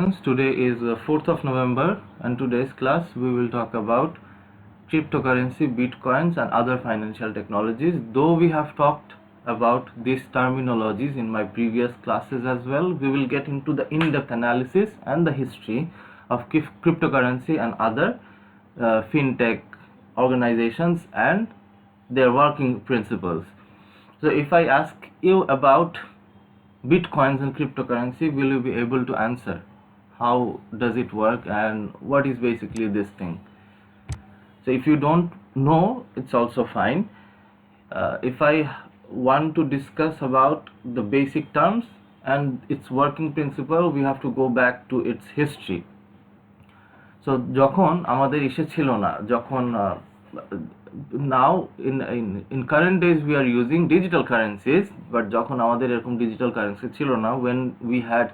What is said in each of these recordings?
students. Today is 4th of November, and today's class we will talk about cryptocurrency, bitcoins, and other financial technologies. Though we have talked about these terminologies in my previous classes as well, we will get into the in-depth analysis and the history of cryptocurrency and other fintech organizations and their working principles. So if I ask you about bitcoins and cryptocurrency, will you be able to answer how does it work and what is basically this thing? So if you don't know, it's also fine. If I want to discuss about the basic terms and its working principle, we have to go back to its history. So যখন আমাদের ইসে ছিল না, যখন now in current days we are using digital currencies, but যখন আমাদের এরকম digital currency ছিল না, when we had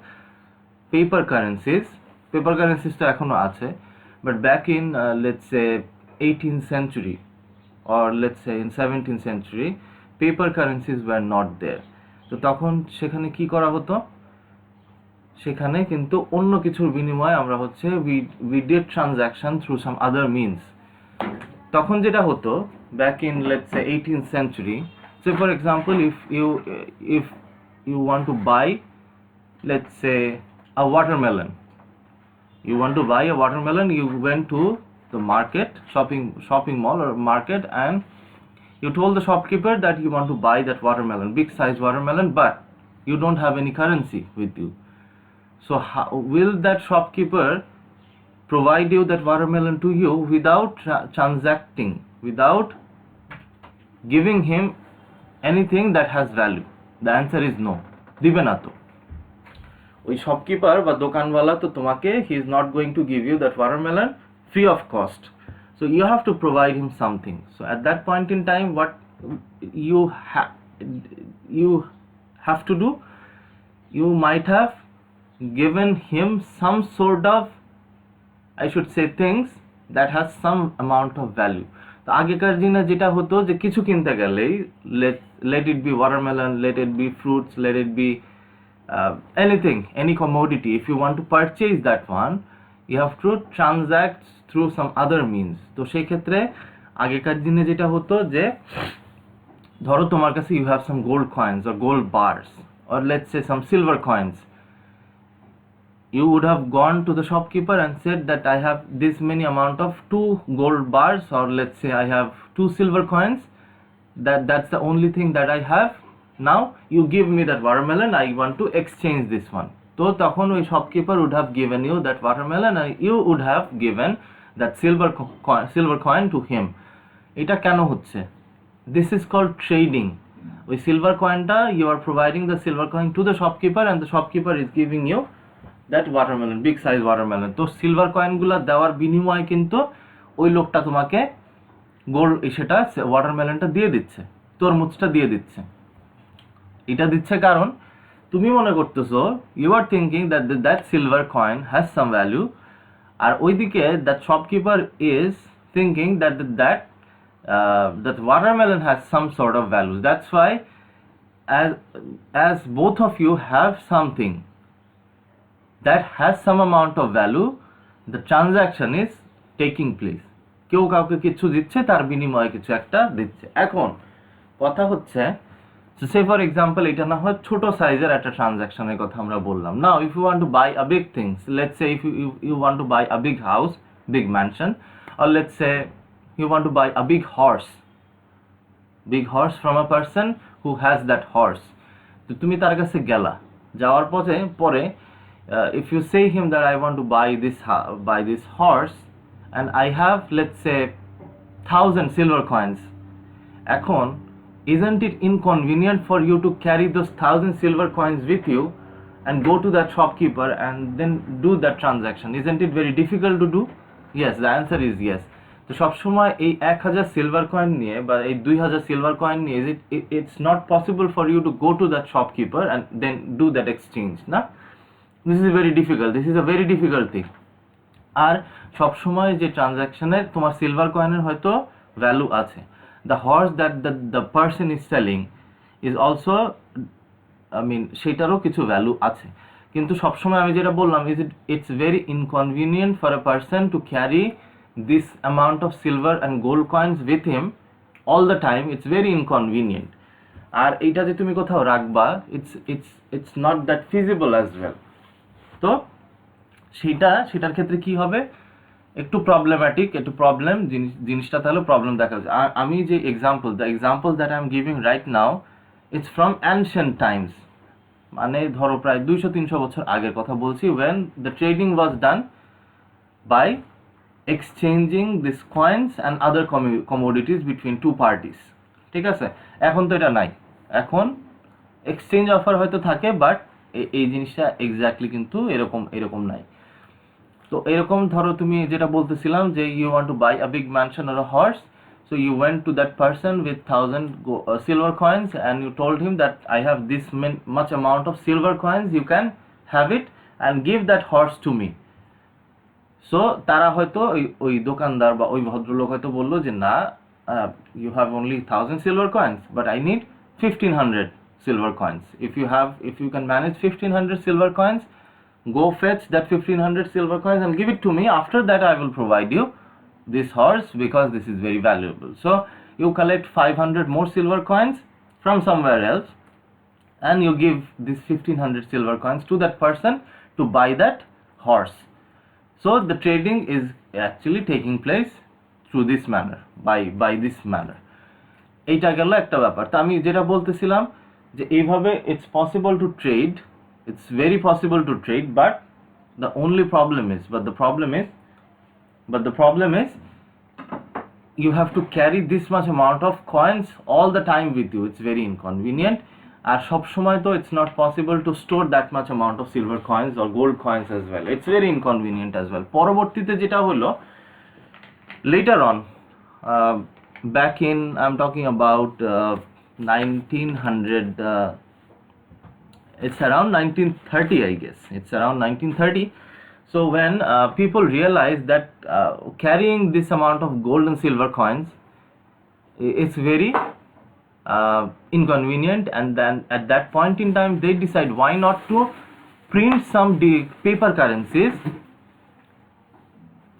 paper currencies তো এখনো আছে, but back in let's say 18th century or let's say in 17th century, paper currencies were not there. তো তখন সেখানে কি করা হতো, সেখানে কিন্তু অন্য কিছুর বিনিময়ে আমরা হচ্ছে we did transaction through some other means. তখন যেটা হতো back in let's say 18th century, so for example if you want to buy let's say a watermelon, you went to the market, shopping mall or market, and you told the shopkeeper that you want to buy that watermelon, big size watermelon, but you don't have any currency with you. So how will that shopkeeper provide you that watermelon to you without transacting, without giving him anything that has value? The answer is no. দিবে না তো, ওই shopkeeper বা দোকানওয়ালা তো তোমাকে, he is not going to give you that watermelon free of cost. So you have to provide him something. So at that point in time, what you have to do, you might have given him some sort of, I should say, things that has some amount of value. তো আগেকার দিনে যেটা হতো যে কিছু কিনতে গেলেই let it be watermelon, let it be fruits, let it be anything, any commodity, if you want to purchase that one, you have to transact through some other means. তো সেই ক্ষেত্রে আগেকার দিনে যেটা হতো যে ধরো তোমার কাছে you have some gold coins or gold bars or let's say some silver coins. You would have gone to the shopkeeper and said that I have this many amount of 2 gold bars, or let's say I have 2 silver coins, that's the only thing that I have. Now you give me that watermelon, I want to exchange this one. তো তখন ওই shopkeeper would have given you that watermelon and you would have given that silver coin to him. এটা কেন হচ্ছে? This is called trading. ওই silver coinটা, you are providing the silver coin to the shopkeeper and the shopkeeper is giving you that watermelon, big size watermelon. তো silver কয়েনগুলো দেওয়ার বিনিময়ে কিন্তু ওই লোকটা তোমাকে গোল্ড সেটা ওয়াটারমেলনটা দিয়ে দিচ্ছে, তরমুজটা দিয়ে দিচ্ছে। এটা দিচ্ছে কারণ তুমি মনে করতেছো, you are thinking that silver coin has some value, আর ওইদিকে that shopkeeper is thinking that watermelon has some sort of value. That's why as both of you have something that has some amount of value, the transaction is taking place. কেউ কাউকে কিছু দিচ্ছে, তার বিনিময়ে কিছু একটা দিচ্ছে। এখন কথা হচ্ছে, so say for example এটা না হয় ছোট সাইজের একটা ট্রানজাকশনের কথা আমরা বললাম। Now if you want to buy a big thing, let's say if you want to buy a big house, big mansion, or let's say you want to buy a big horse from a person who has that horse. তো তুমি তার কাছে গেলা, যাওয়ার পরে if you say him that I want to buy this horse and I have let's say 1000 silver coins, এখন isn't it inconvenient for you to carry those 1000 silver coins with you and go to that shopkeeper and then do that transaction? Isn't it very difficult to do? Yes, the answer is yes. তো সবসময় এই 1000 silver coin নিয়ে বা এই 2000 silver coin নিয়ে it's not possible for you to go to that shopkeeper and then do that exchange, না? This is very difficult. This is a very difficult thing. আর সবসময় যে ট্রানজাকশনে তোমার সিলভার কয়েনের হয়তো ভ্যালু আছে, the horse that the person is selling is also, I mean সেটারও কিছু value আছে, কিন্তু সবসময় আমি যেটা বললাম it's very inconvenient for a person to carry this amount of silver and gold coins with him all the time, it's very inconvenient. আর এইটা যে তুমি কোথাও রাখবা, it's not that feasible as well. তো সেটার ক্ষেত্রে কি হবে, একটু প্রবলেম্যাটিক, একটু প্রবলেম জিনিসটা তাহলে প্রবলেম দেখা যাচ্ছে। আর আমি যে the example that I am giving right now, it's from ancient Times, মানে ধরো প্রায় 200-300 বছর আগের কথা বলছি, when the trading was done by exchanging these coins and other commodities between two parties, ঠিক আছে? এখন তো এটা নাই, এখন এক্সচেঞ্জ অফার হয়তো থাকে, বাট এই জিনিসটা এক্স্যাক্টলি কিন্তু এরকম নাই। তো এরকম ধরো তুমি যেটা বলতেছিলাম যে you want to buy a big mansion or a horse, so you went to that person with 1000 silver coins and you told him that I have this much amount of silver coins, you can have it and give that horse to me. So তারা হয়তো ওই দোকানদার বা ওই ভদ্রলোক হয়তো বললো যে না, you have only 1000 silver coins but I need 1500 silver coins. If you can manage 1500 silver coins, go fetch that 1500 silver coins and give it to me. After that I will provide you this horse because this is very valuable. So you collect 500 more silver coins from somewhere else and you give this 1500 silver coins to that person to buy that horse. So the trading is actually taking place through this manner, by this manner. এইটা গেল একটা ব্যাপার। তো আমি যেটা বলতেছিলাম যে এইভাবে it's possible to trade, it's very possible to trade, but the problem is you have to carry this much amount of coins all the time with you. It's very inconvenient. আর সব সময় তো it's not possible to store that much amount of silver coins or gold coins as well. It's very inconvenient as well. পরবর্তীতে যেটা হলো, later on, back in, I'm talking about 1900, it's around 1930, I guess. It's around 1930. So when people realized that carrying this amount of gold and silver coins, it's very inconvenient, and then at that point in time they decide why not to print some paper currencies.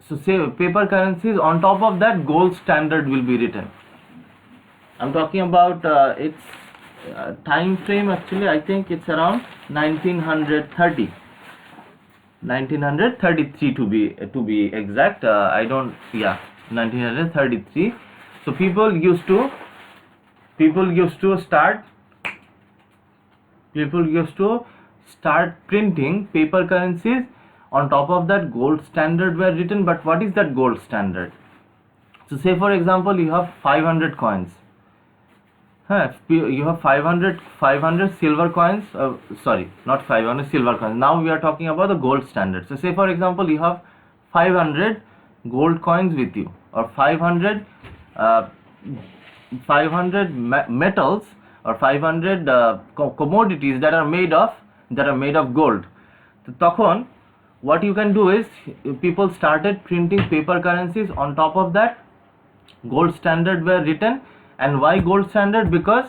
So say paper currencies, on top of that gold standard will be written. I'm talking about its time frame, actually I think it's around 1933 to be exact. 1933. So people used to start printing paper currencies. On top of that gold standard were written. But what is that gold standard? So say for example you have 500 coins. You have 500 silver coins, sorry, not 500 silver coins. Now we are talking about the gold standard. So say for example you have 500 gold coins with you, or 500 metals, or 500 commodities that are made of gold. So তখন what you can do is, people started printing paper currencies. On top of that gold standard were written. And why gold standard? Because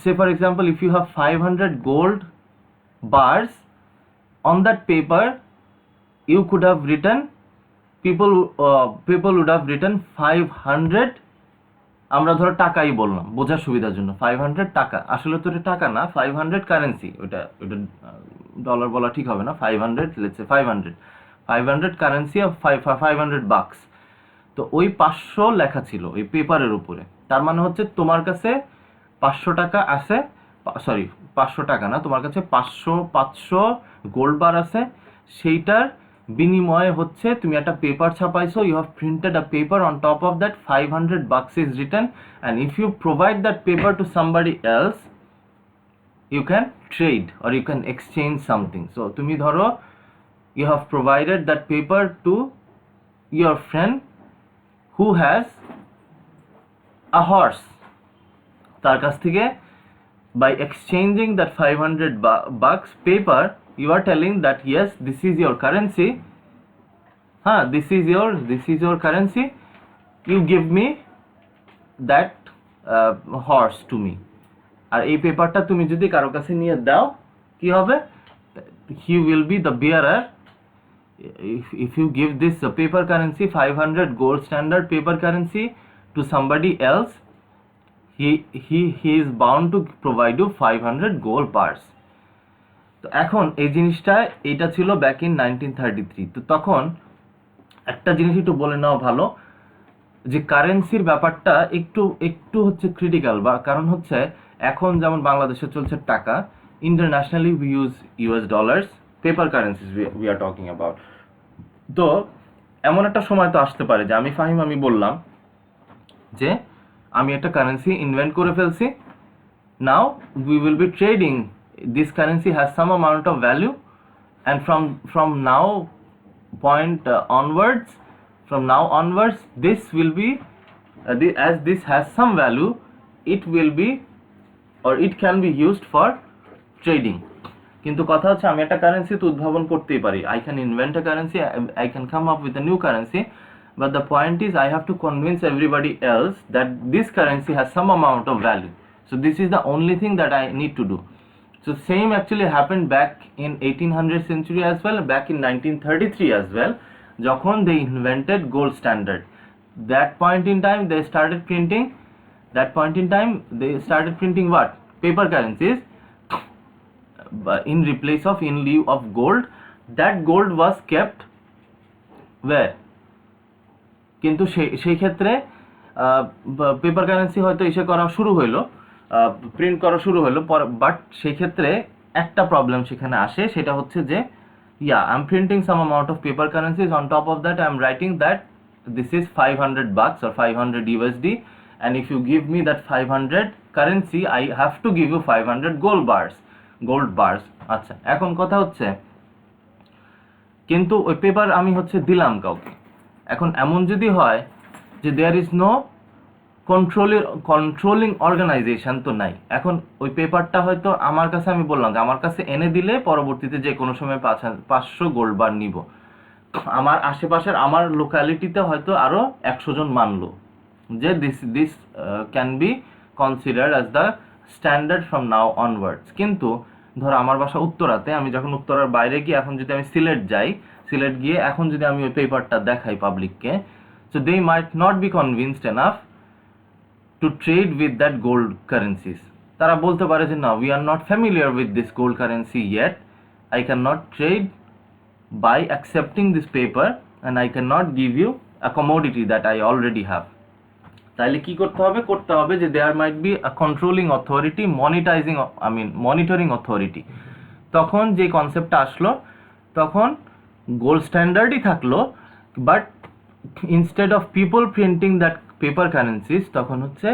say for example if you have 500 gold bars on that paper, you could have written, people would have written 500, আমরা ধরো টাকাই বললাম বোঝার সুবিধার জন্য, 500 টাকা, আসলে তো এটা টাকা না, 500 কারেন্সি, ওটা ডলার বলা ঠিক হবে না, 500, let's say 500 currency of 500 bucks. তো ওই 500 লেখা ছিল ওই পেপারের উপরে, তার মানে হচ্ছে তোমার কাছে 500 টাকা আছে, সরি 500 টাকা না, তোমার কাছে 500 গোল্ড বার আছে, সেইটার বিনিময়ে হচ্ছে তুমি একটা paper ছাপাইছো, you have printed a paper, on top of that 500 bucks is written, and if you provide that paper to somebody else, you can trade or you can exchange something. So তুমি ধরো you have provided that paper to your friend who has a horse, তার কাছ থেকে by exchanging that 500 bucks paper, you are telling that yes, this is your currency, this is your currency, you give me that horse to me. আর এই পেপারটা তুমি যদি কারো কাছে নিয়ে দাও, কি হবে, he will be the bearer. If you give this paper currency 500 gold standard paper currency to somebody else, he is bound to provide you 500 gold bars. তো এখন এই জিনিসটা এটা ছিল ব্যাক ইন 1933। তো তখন একটা জিনিস একটু বলে নেওয়া ভালো যে কারেন্সির ব্যাপারটা একটু একটু হচ্ছে ক্রিটিক্যাল, বা কারণ হচ্ছে এখন যেমন বাংলাদেশে চলছে টাকা, internationally we use US dollars, paper currencies we are talking about. তো এমন একটা সময় তো আসতে পারে যে আমি বললাম যে আমি একটা কারেন্সি ইনভেন্ট করে ফেলছি, now we will be trading, this currency has some amount of value, and from now point onwards this will be as this has some value, it will be or it can be used for trading. কিন্তু কথা হচ্ছে আমি একটা currency তো উদ্ভাবন করতেই পারি, I can invent a currency, I can come up with a new currency, but the point is I have to convince everybody else that this currency has some amount of value. So this is the only thing that I need to do. So same actually happened back in 1800th century as well, back in 1933 as well, যখন they invented gold standard. That point in time they started printing what? Paper currencies, in replace of, in lieu of gold. That gold was kept where? কিন্তু সেই ক্ষেত্রে paper currency হয়তো এসে করা শুরু হইলো, print করা শুরু হলো, বাট সেই ক্ষেত্রে একটা প্রবলেম সেখানে আসে, সেটা হচ্ছে যে I am printing some amount of paper currencies, on top of that I am writing that this is 500 bucks or 500 USD, and if you give me that 500 currency I have to give you 500 gold bars. আচ্ছা, এখন কথা হচ্ছে কিন্তু ওই paper আমি হচ্ছে দিলাম কাউকে, এখন এমন যদি হয় যে there is no controlling organization তো নাই, এখন ওই পেপারটা হয়তো আমার কাছে, আমি বললাম যে আমার কাছে এনে দিলে পরবর্তীতে যে কোনো সময় 500 গোল্ড বার নিব, আমার আশেপাশের আমার লোকালিটিতে হয়তো আরো 100 জন মানলো যে this can be considered as the standard from now onwards. কিন্তু ধরো আমার বাসা উত্তরাতে, আমি যখন উত্তরার বাইরে গিয়ে এখন যদি আমি সিলেট যাই, সিলেট গিয়ে এখন যদি আমি ওই পেপারটা দেখাই পাবলিককে, so they might not be convinced enough to trade with that gold currencies. তারা বলতে পারে যে না, we are not familiar with this gold currency yet, I cannot trade by accepting this paper and I cannot give you a commodity that I already have. তাহলে কি করতে হবে যে there might be a controlling authority, monitoring authority. তখন যে কনসেপ্টটা আসলো, তখন গোল্ড স্ট্যান্ডার্ডই থাকলো, but instead of people printing that paper currencies, তখন হচ্ছে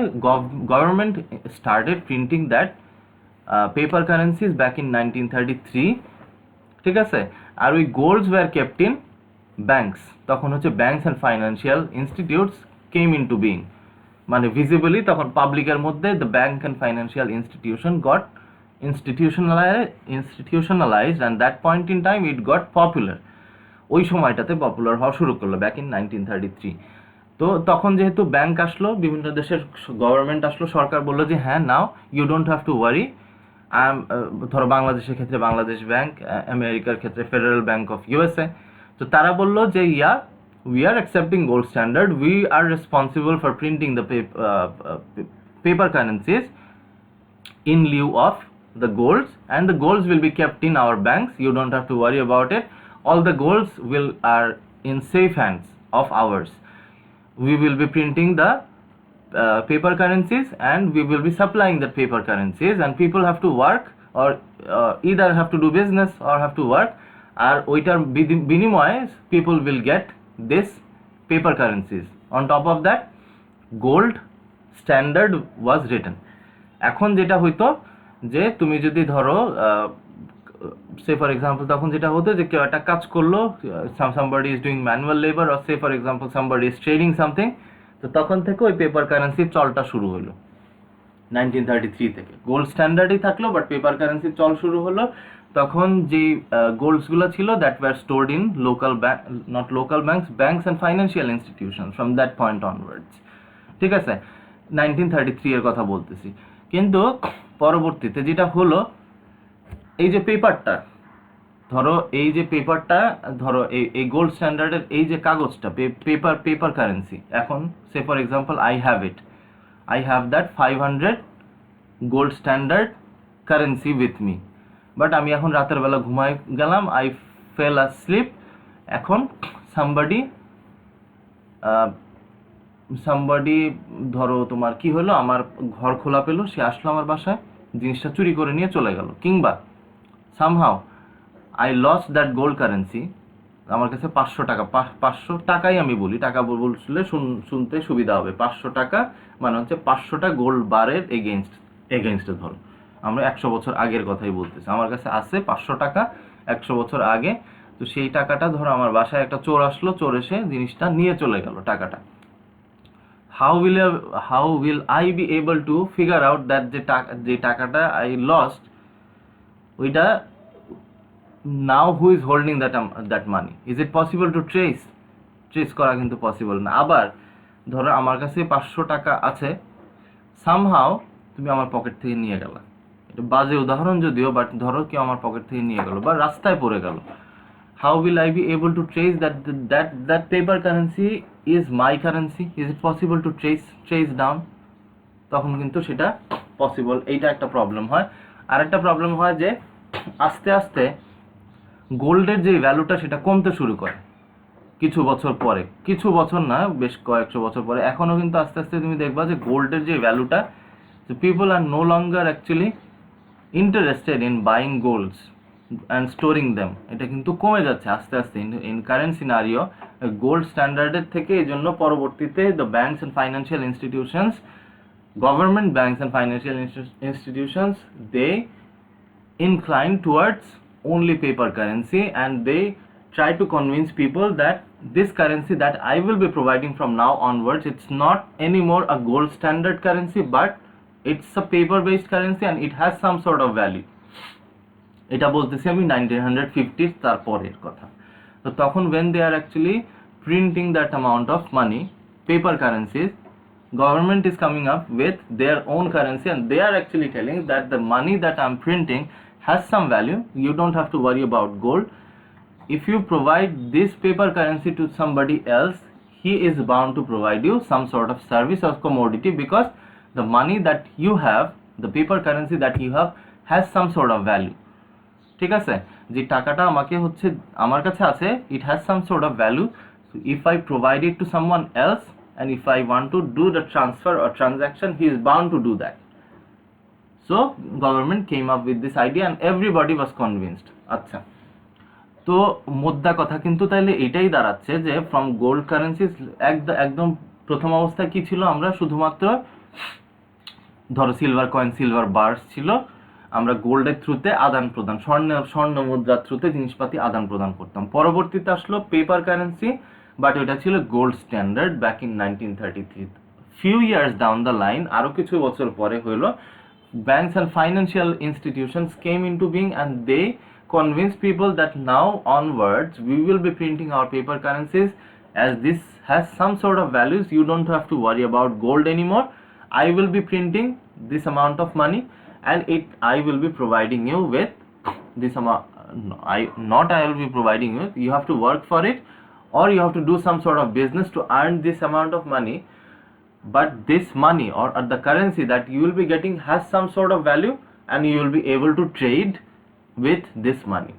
government started printing that paper currencies back in 1933, ঠিক আছে। আর ওই golds were kept in banks, তখন হচ্ছে banks and financial institutes came into being, মানে visibly তখন পাবলিকের মধ্যে the bank and financial institution got institutionalized, and that point in time it got popular, ওই সময়টাতে পপুলার হওয়া শুরু করলো ব্যাক ইন 1933। তো তখন যেহেতু ব্যাংক আসলো, বিভিন্ন দেশের গভর্নমেন্ট আসলো, সরকার বললো যে হ্যাঁ, now you don't have to worry, ধরো বাংলাদেশের ক্ষেত্রে বাংলাদেশ ব্যাংক, আমেরিকার ক্ষেত্রে ফেডারেল ব্যাংক অফ ইউএসএ, তো তারা বললো যে we are accepting gold standard, we are responsible for printing the paper currencies in lieu of the golds, and the golds will be kept in our banks, you don't have to worry about it, all the golds are in safe hands of ours, we will be printing the paper currencies and we will be supplying the paper currencies, and people have to work or either have to do business or have to work, আর ওইটার বিনিময়ে people will get this paper currencies, on top of that gold standard was written. এখন যেটা হইতো যে তুমি যদি ধরো say for example, তখন যেটা হতো যে কেউ একটা কাজ করলো, somebody is doing manual labor, or say for example somebody is trading something, তো তখন থেকে ওই পেপার কারেন্সির চলটা শুরু হলো 1933 থেকে। গোল্ড স্ট্যান্ডার্ডই থাকলো, বাট পেপার কারেন্সির চল শুরু হলো। তখন যে গোল্ডসগুলো ছিল that were stored in local banks and financial institution from that point onwards, ঠিক আছে, 1933 এর কথা বলতেছি। কিন্তু পরবর্তীতে যেটা হলো, এই যে পেপারটা, ধরো এই যে পেপারটা, ধরো এই গোল্ড স্ট্যান্ডার্ডের এই যে কাগজটা, পেপার কারেন্সি, এখন say for example I have that 500 gold standard currency with me, but আমি এখন রাতের বেলা ঘুমায় গেলাম, আই ফেল asleep, এখন সামবাডি ধরো তোমার কি হলো, আমার ঘর খোলা পেলো, সে আসলো আমার বাসায়, জিনিসটা চুরি করে নিয়ে চলে গেল, কিংবা somehow I lost that gold currency, আমার কাছে 500 টাকা, 500 টাকাই আমি বলি, টাকা বললে শুনতে সুবিধা হবে, 500 টাকা মানে হচ্ছে 500টা গোল্ড বারের এগেনস্টে ধরো আমরা 100 বছর আগের কথাই বলতেছি, আমার কাছে আছে 500 টাকা 100 বছর আগে, তো সেই টাকাটা ধরো আমার বাসায় একটা চোর আসলো, চোর এসে জিনিসটা নিয়ে চলে গেল টাকাটা, how will I be able to figure out that যে টাকাটা I lost, ওইটা now who is holding that money, is it possible to trace করা? কিন্তু পসিবল না। আবার ধরো আমার কাছে 500 টাকা আছে, সামহাও তুমি আমার পকেট থেকে নিয়ে গেলা, এটা বাজে উদাহরণ যদিও, বাট ধরো কেউ আমার পকেট থেকে নিয়ে গেল বা রাস্তায় পড়ে গেল, how will I be able to trace that paper currency is my currency, is it possible to trace down? তখন কিন্তু সেটা পসিবল, এইটা একটা প্রবলেম হয়। আর একটা প্রবলেম হয় যে আস্তে আস্তে গোল্ডের যে ভ্যালুটা সেটা কমতে শুরু করে কিছু বছর পরে, কিছু বছর না, বেশ কয়েকশো বছর পরে, এখনো কিন্তু আস্তে আস্তে তুমি দেখবা যে গোল্ডের যে ভ্যালুটা, people are no longer actually interested in buying golds and storing them, এটা কিন্তু কমে যাচ্ছে আস্তে আস্তে ইন কারেন্ট সিনারিও গোল্ড স্ট্যান্ডার্ডের থেকে। এই জন্য পরবর্তীতে the banks and financial institutions, government banks and financial institutions, they incline towards only paper currency, and they try to convince people that this currency that I will be providing from now onwards, it's not anymore a gold standard currency, but it's a paper based currency and it has some sort of value. এটা বলতেছি আমি 1950s তারপরের কথা। তো তখন when they are actually printing that amount of money, paper currencies, government is coming up with their own currency and they are actually telling that the money that I'm printing has some value, you don't have to worry about gold. If you provide this paper currency to somebody else, he is bound to provide you some sort of service or commodity, because the money that you have, the paper currency that you have, has some sort of value. ঠিক আছে, যে টাকাটা আমাকে হচ্ছে আমার কাছে আছে, it has some sort of value, so if I provide it to someone else and if I want to do the transfer or transaction, he is bound to do that. So government came up with this idea and everybody was convinced. আচ্ছা, তো মোদ্দা কথা কিন্তু তাইলে এটাই দাঁড়াচ্ছে যে from gold currencies একদম প্রথম অবস্থায় কি ছিল, আমরা শুধুমাত্র ধরো সিলভার কয়েন, সিলভার বার্স ছিল, আমরা গোল্ডের থ্রুতে আদান প্রদান, স্বর্ণ মুদ্রার থ্রুতে জিনিসপাতি আদান প্রদান করতাম। পরবর্তীতে আসলো পেপার কারেন্সি, বাট ওটা ছিল gold standard back in 1933। Few years down the line, আরো কিছু বছর পরে হলো, banks and financial institutions came into being and they convinced people that now onwards we will be printing our paper currencies, as this has some sort of values, you don't have to worry about gold anymore, I will be printing this amount of money and I will be providing you with this amount, I will be providing you have to work for it or you have to do some sort of business to earn this amount of money, but this money or the currency that you will be getting has some sort of value and you will be able to trade with this money.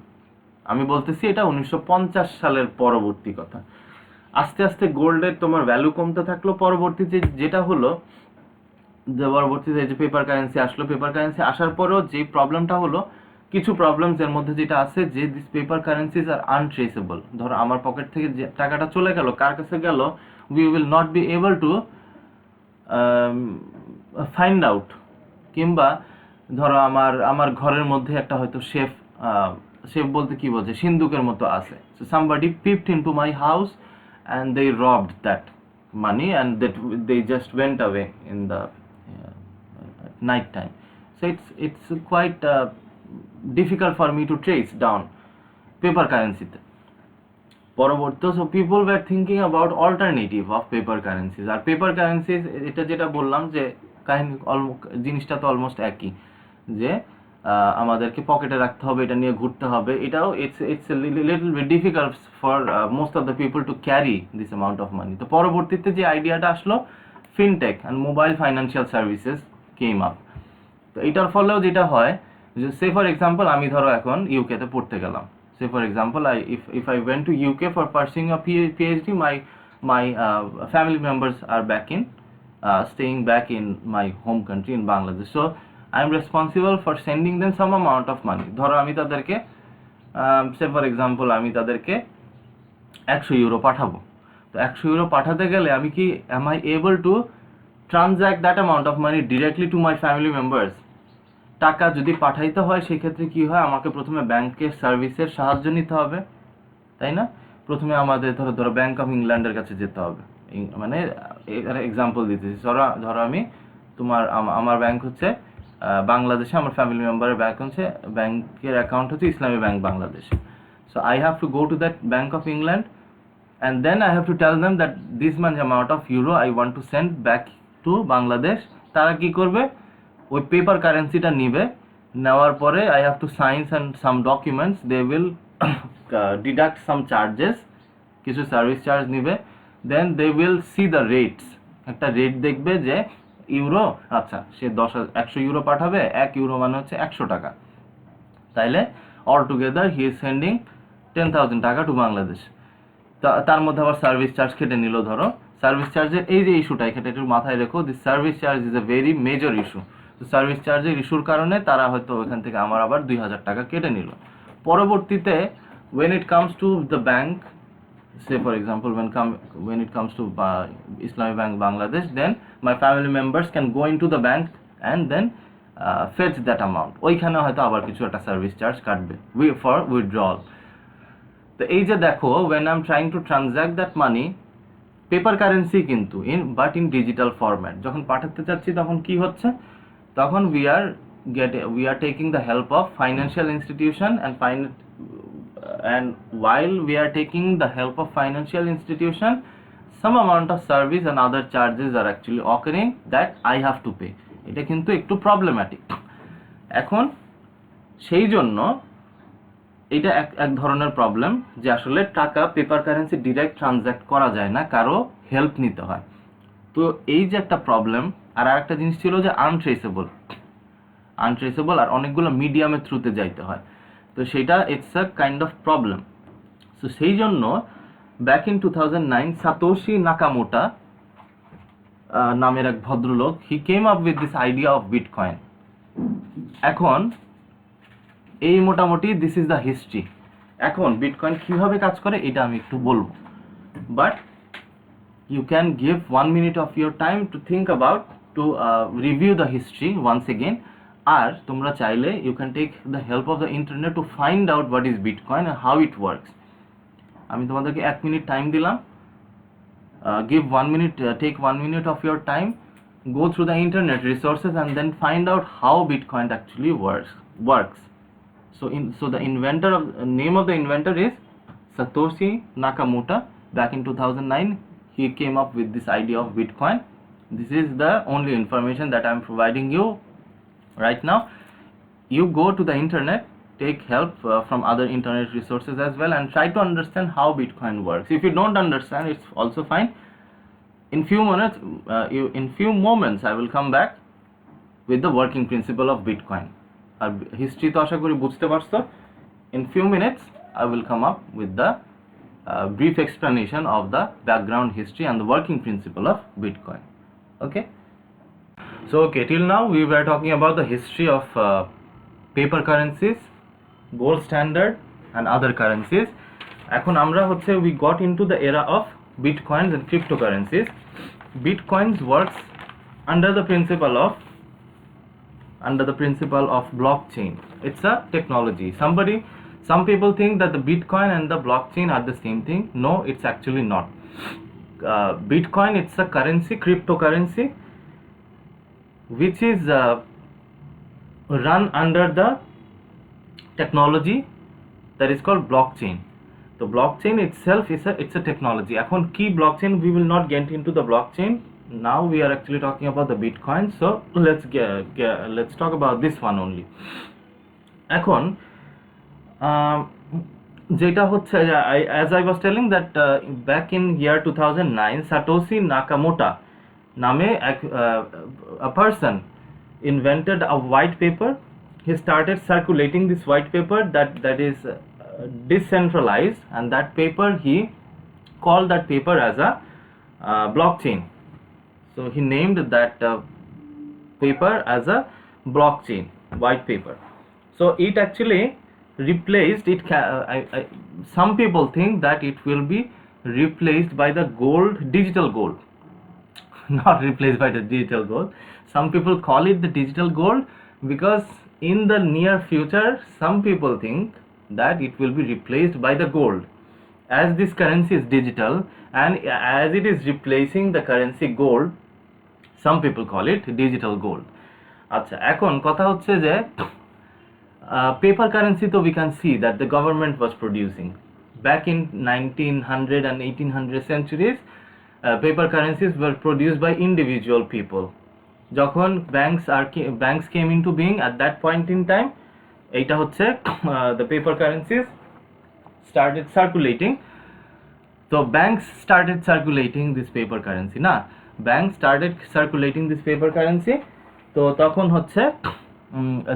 আমি বলতেছি এটা 1950 সালের পরবর্তী কথা। আস্তে আস্তে গোল্ডের তোমার ভ্যালু কমতে থাকলো, পরবর্তীতে যেটা হলো যে পরবর্তীতে যে পেপার কারেন্সি আসলো, পেপার কারেন্সি আসার পরেও যে প্রবলেমটা হলো, কিছু প্রবলেমস এর মধ্যে যেটা আছে যে this paper currencies R untraceable. ধরো আমার পকেট থেকে যে টাকাটা চলে গেল, কার কাছে গেল, we will not B able two find out. কিংবা ধরো আমার ঘরের মধ্যে একটা হয়তো শেফ বলতে কি বোঝে, সিন্দুকের মতো আছে, so somebody peeped into my house and they robbed that money and that they just went away in the night time, so it's quite difficult for me to trace down paper currency তে। পরবর্তী, so people were thinking about alternative of paper currencies, আর paper currencies এটা যেটা বললাম যে কাহিনী জিনিসটা তো অলমোস্ট একই, যে আমাদেরকে পকেটে রাখতে হবে, এটা নিয়ে ঘুরতে হবে, এটাও it's little bit difficult for most of the people to carry this amount of money. তো পরবর্তীতে যে আইডিয়াটা আসলো, fintech and mobile financial services came up. তো এটার ফলেও যেটা হয় যে, সে ফর এক্সাম্পল আমি ধরো এখন ইউকেতে পড়তে গেলাম, say for example if I went to UK for pursuing a PhD, my family members are back in staying back in my home country in Bangladesh, so I am responsible for sending them some amount of money. ধরো আমি তাদেরকে সে for example আমি তাদেরকে 100 euro পাঠাবো। তো 100 euro পাঠাতে গেলে আমি কি am I able to transact that amount of money directly to my family members? টাকা যদি পাঠাইতে হয় সেক্ষেত্রে কি হয়, আমাকে প্রথমে ব্যাংকের সার্ভিসের সাহায্য নিতে হবে, তাই না? প্রথমে আমাদের ধরো ব্যাংক অফ ইংল্যান্ডের কাছে যেতে হবে, মানে এক্সাম্পল দিতেছি, ধরো আমি আমার ব্যাংক হচ্ছে বাংলাদেশে, আমার ফ্যামিলি মেম্বারের ব্যাংকের অ্যাকাউন্ট হচ্ছে ইসলামী bank Bangladesh. So I have to go to that bank of England and then I have to tell them that this much amount of euro I want to send back to Bangladesh. তারা কি করবে, ওই paper কারেন্সিটা নিবে, নেওয়ার পরে I have to sign some documents, they will deduct some charges, কিছু service charge নিবে, then they will see the rates, একটা রেট দেখবে যে ইউরো, আচ্ছা সে 100 ইউরো পাঠাবে, 1 ইউরো মানে হচ্ছে 100 টাকা, তাইলে all together he is sending 10,000 টাকা টু বাংলাদেশ। তার মধ্যে আবার সার্ভিস চার্জ কেটে নিল, ধরো সার্ভিস চার্জের এই যে ইস্যুটা এখানে একটু মাথায় রেখো, this service charge is a very major issue. তো সার্ভিস চার্জের ইস্যুর কারণে তারা হয়তো ওখান থেকে আমার আবার 2,000 টাকা কেটে নিল। পরবর্তীতে when it comes to the bank, say for example when it comes to Islamic Bank Bangladesh, then my family members can go into the bank and then fetch that amount, ওইখানে হয়তো আবার কিছু একটা সার্ভিস চার্জ কাটবে for withdrawal। তো এই যে দেখো, when I'm trying to transact that money, paper currency কিন্তু বাট ইন ডিজিটাল ফরম্যাট, যখন পাঠাতে চাচ্ছি তখন কি হচ্ছে, তখন we are taking the help of financial institution and while we are taking the help of financial institution, some amount of service and other charges are actually occurring that I have to pay. এটা কিন্তু একটু problematic. এখন সেই জন্য এটা এক ধরনের problem যে আসলে টাকা পেপার কারেন্সি ডিরেক্ট ট্রানজ্যাক্ট করা যায় না, কারো হেল্প নিতে হয়। তো এই যে একটা প্রবলেম, আর একটা জিনিস ছিল যে আনট্রেসেবল আর অনেকগুলো মিডিয়ামের থ্রুতে যাইতে হয়, তো সেটা it's a kind of problem. So সেই জন্য ব্যাক ইন 2009 সাতোশি নাকামোটা নামের এক ভদ্রলোক, he came up with this idea of bitcoin. এখন এই মোটামুটি দিস ইজ দ্য হিস্ট্রি। এখন বিটকয়েন কিভাবে কাজ করে এটা আমি একটু বলবো, but you can give 1 minute of your time to think about to review the history once again. আর তোমরা চাইলে you can take the help of the internet to find out what is bitcoin and how it works. আমি তোমাদেরকে 1 minute time দিলাম, give 1 minute, take 1 minute of your time, go through the internet resources and then find out how Bitcoin actually works. So the name of the inventor is Satoshi Nakamoto. Back in 2009 he came up with this idea of Bitcoin. This is the only information that I am providing you right now. You go to the internet, take help from other internet resources as well, and try to understand how Bitcoin works. If you don't understand, it's also fine. In few moments I will come back with the working principle of Bitcoin. আর history তো আশা করি বুঝতে পারছো। In few minutes I will come up with the brief explanation of the background history and the working principle of Bitcoin. Okay, so till now we were talking about the history of paper currencies, gold standard and other currencies. এখন আমরা হচ্ছে we got into the era of bitcoins and cryptocurrencies. Bitcoins works under the principle of blockchain. It's a technology. Some people think that the Bitcoin and the blockchain are the same thing. No, it's actually not. Bitcoin, it's a currency, cryptocurrency, which is run under the technology that is called blockchain. The blockchain itself it's a technology. এখন কি blockchain, we will not get into the blockchain. Now we are actually talking about the Bitcoin. So let's talk about this one only. এখন যেটা হচ্ছে, as I was telling that back in year 2009 Satoshi Nakamoto নামে a person invented a white paper. He started circulating this white paper that is decentralized, and that paper he called that paper as a blockchain. So he named that paper as a blockchain white paper. So it actually replaced it. Some people think that it will be replaced by the digital gold. Not replaced by the digital gold. Some people call it the digital gold because in the near future some people think that it will be replaced by the gold, as this currency is digital and as it is replacing the currency gold. Some people call it digital gold. আচ্ছা, এখন কথা হচ্ছে যে paper currency, so we can see that the government was producing back in 1900 and 1800 centuries. Paper currencies were produced by individual people. যখন banks came into being at that point in time, এইটা হচ্ছে the paper currencies started circulating. So banks started circulating this paper currency না, banks started circulating this paper currency. তো তখন হচ্ছে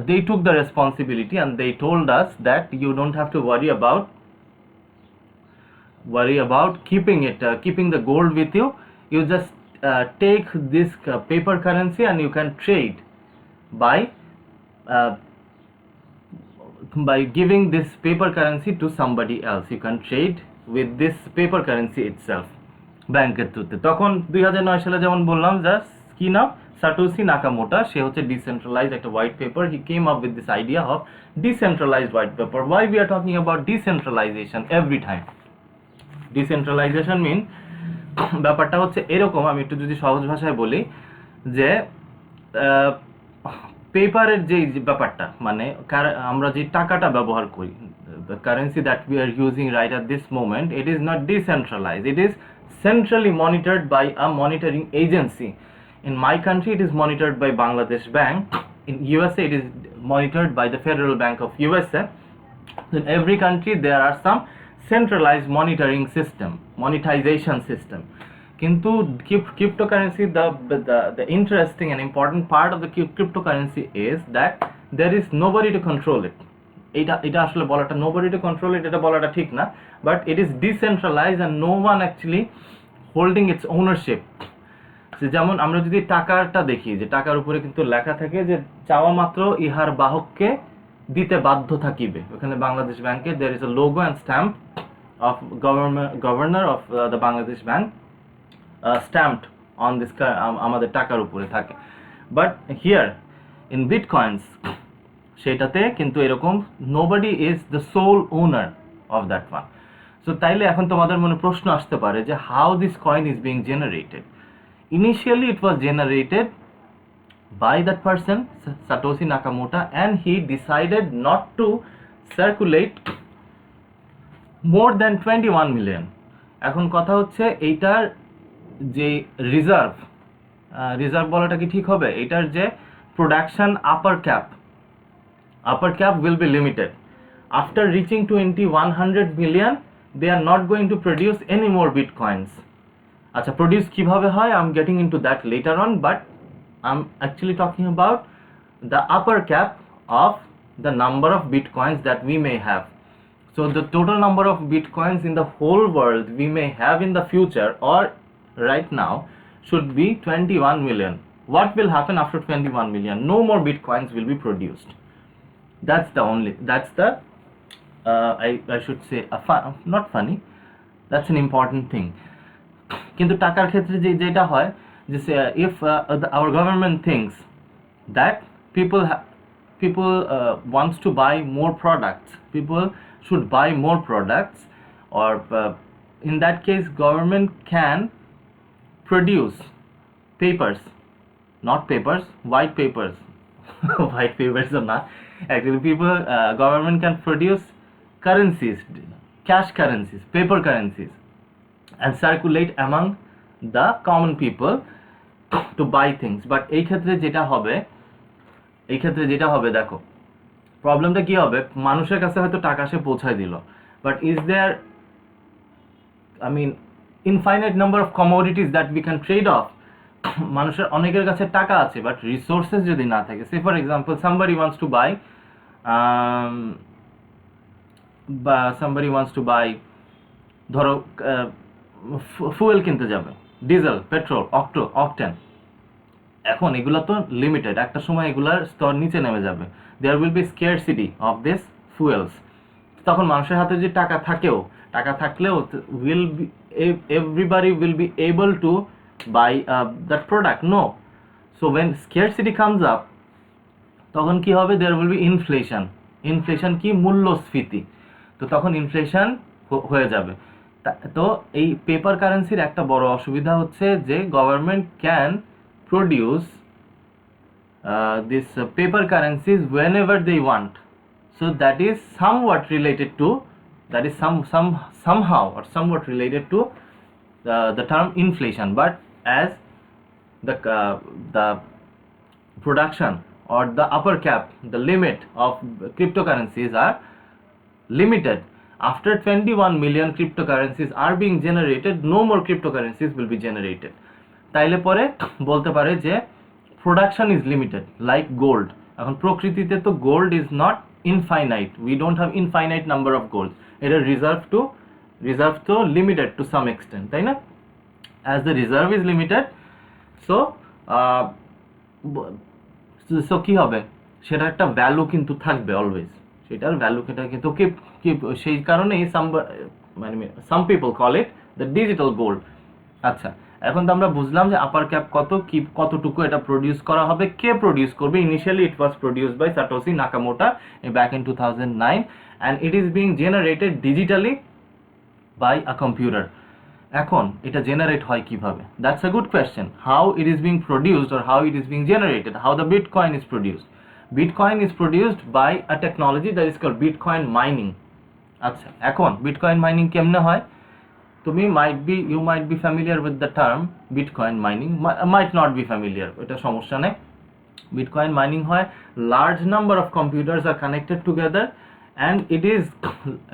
they took the responsibility and they told us that you don't have to worry about keeping the gold with you. You just take this paper currency and you can trade by giving this paper currency to somebody else. You can trade with this paper currency itself ব্যাংকের থ্রুতে। তখন 2009 সালে যেমন বললাম, just কি নাম, সাটোশি নাকামোটো, সে হচ্ছে decentralised একটা white paper. He came up with this idea of decentralised white paper. Why we are talking about decentralisation every time? Decentralisation mean, ব্যাপারটা হচ্ছে এরকম, আমি একটু যদি সহজ ভাষায় বলি, যে পেপারের যে ব্যাপারটা, মানে আমরা যে টাকাটা ব্যবহার করি, the currency that we are using right at this moment, it is not decentralized. It is centrally monitored by a monitoring agency. In my country it is monitored by Bangladesh Bank. In USA it is monitored by the Federal Bank of USA. In every country there are some centralized monetization system. Kintu cryptocurrency, the interesting and important part of the cryptocurrency is that there is nobody to control it. এটা আসলে বলাটা nobody to control it, এটা বলাটা ঠিক না, but it is decentralized and no one actually holding its ownership. যেমন আমরা যদি টাকাটা দেখি, যে টাকার উপরে কিন্তু লেখা থাকে যে চাওয়া মাত্র ইহার বাহককে দিতে বাধ্য থাকিবে। ওখানে বাংলাদেশ ব্যাংকে there is a logo and stamp of governor of the Bangladesh Bank stamped on this আমাদের টাকার উপরে থাকে। But here in bitcoins সেটাতে কিন্তু এরকম nobody is the sole owner of that one. So তাইলে এখন তোমাদের মনে প্রশ্ন আসতে পারে যে how this coin is being generated. Initially it was generated by that person Satoshi Nakamoto, and he decided not to circulate more than 21 million. এখন কথা হচ্ছে এইটার যে রিজার্ভ বলাটা কি ঠিক হবে, এটার যে production upper cap will be limited. After reaching 2100 million they are not going to produce any more bitcoins. আচ্ছা, প্রডিউস কিভাবে হয় I'm getting into that later on, but I'm actually talking about the upper cap of the number of bitcoins that we may have. So the total number of bitcoins in the whole world we may have in the future or right now should be 21 million. What will happen after 21 million? No more bitcoins will be produced. That's the I should say not funny, that's an important thing. কিন্তু টাকার ক্ষেত্রে যেটা হয়, যে if our government thinks that people wants to buy more products, people should buy more products, or in that case government can produce white papers white papers or not, actually government can produce currencies, cash currencies, paper currencies, and circulate among the common people to buy things. But এই ক্ষেত্রে যেটা হবে দেখো, প্রবলেমটা কি হবে, মানুষের কাছে হয়তো টাকা সে পৌঁছায় দিল, but is there infinite number of commodities that we can trade off? মানুষের অনেকের কাছে টাকা আছে, বাট রিসোর্সেস যদি না থাকে, say for example somebody wants to buy ধরো ফুয়েল কিনতে যাবে, ডিজেল, পেট্রোল, অকটেন। এখন এগুলো তো লিমিটেড, একটা সময় এগুলার স্তর নিচে নেমে যাবে, there will be scarcity of this fuels. তখন মানুষের হাতে যে টাকা থাকলেও will be everybody will be able to buy that product? No. So when scarcity comes up, তখন কি হবে, দেয়ার উইল বি ইনফ্লেশন কি, মূল্যস্ফীতি। তো তখন ইনফ্লেশন হয়ে যাবে। তো এই পেপার কারেন্সির একটা বড় অসুবিধা হচ্ছে যে government can produce this paper currencies whenever they want. So that is somewhat related to, that is somehow or somewhat related to the term inflation. But as the production or the upper cap, the limit of cryptocurrencies are limited, after 21 million cryptocurrencies are being generated, no more cryptocurrencies will be generated. তাইলে পরে বলতে পারে যে production is limited, like gold. এখন প্রকৃতিতে তো gold is not infinite, we don't have infinite number of gold, এটা reserve তো লিমিটেড টু সাম এক্সটেন্ট, তাই না? As the reserve is limited, so কি হবে, সেটা একটা ভ্যালু কিন্তু থাকবে অলওয়েজ, সেটার ভ্যালু কিন্তু সেই কারণেই some people call it the digital gold. আচ্ছা, এখন তো আমরা বুঝলাম যে আপার ক্যাপ কতটুকু এটা প্রডিউস করা হবে, কে প্রডিউস করবে। Initially it was produced by Satoshi Nakamoto back in 2009 and it is being generated digitally by a computer. এখন এটা জেনারেট হয় কিভাবে? That's a good question. How it is being produced or how it is being generated, how the Bitcoin is produced. Bitcoin is produced by a technology that is called Bitcoin mining. আচ্ছা, এখন Bitcoin mining কেমনে হয়? You might be familiar with the term Bitcoin mining, might not be familiar, এটা সমস্যা নেই। Bitcoin mining হয়, large number of computers are connected together and it is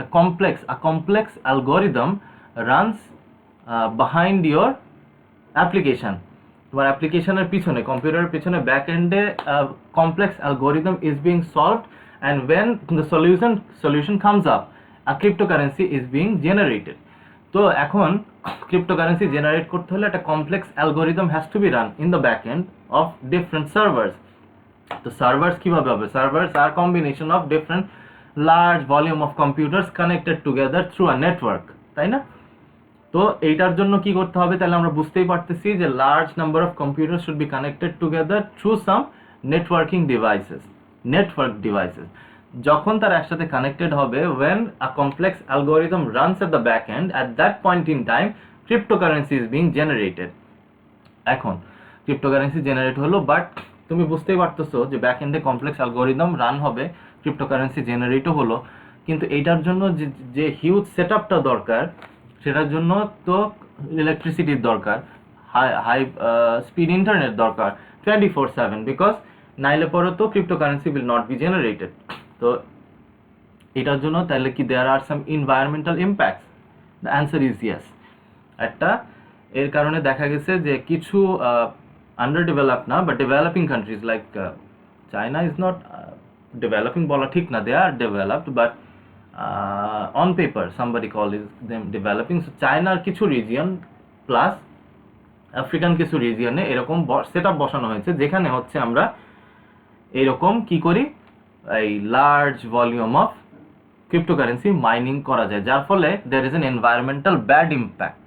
a complex algorithm runs behind your application. তোমার অ্যাপ্লিকেশনের পিছনে, কম্পিউটারের পিছনে back এন্ডে complex algorithm is being solved, and when the solution comes up, a cryptocurrency is being generated. তো এখন cryptocurrency generate করতে হলে একটা complex algorithm has to be run in the back end of different servers. তো servers কিভাবে হবে? Servers আর combination of different large volume of computers connected together through a network, তাই না? তো এইটার জন্য কি করতে হবে? তাহলে আমরা বুঝতেই পারতেছি যে large number of computer should be connected together through some network devices. যখন তারা একসাথে কানেক্টেড হবে, when a complex algorithm runs at the back end, at that point in time cryptocurrency is being generated. এখন cryptocurrency generate হলো, but তুমি বুঝতেই পারতেছো যে ব্যাক এন্ডে কমপ্লেক্স অ্যালগোরিদম রান হবে, ক্রিপ্টোকারেন্সি জেনারেটও হলো, কিন্তু এইটার জন্য যে হিউজ সেটআপটা দরকার, সেটার জন্য তো ইলেকট্রিসিটির দরকার, হাই স্পিড ইন্টারনেট দরকার 24/7, বিকজ নাইলে পরে তো cryptocurrency will not be generated. তো এটার জন্য তাহলে কি there are some environmental impacts? The answer is yes. এর কারণে দেখা গেছে যে কিছু আন্ডার ডেভেলপ না, but developing countries like China is not developing বলা ঠিক না, they are developed, but on paper somebody call is them developing. So চায়নার কিছু রিজিয়ন প্লাস আফ্রিকান কিছু রিজিয়নে এরকম সেট আপ বসানো হয়েছে, যেখানে হচ্ছে আমরা এরকম কি করি, এই large volume of cryptocurrency mining করা যায়, যার ফলে there is an environmental bad impact.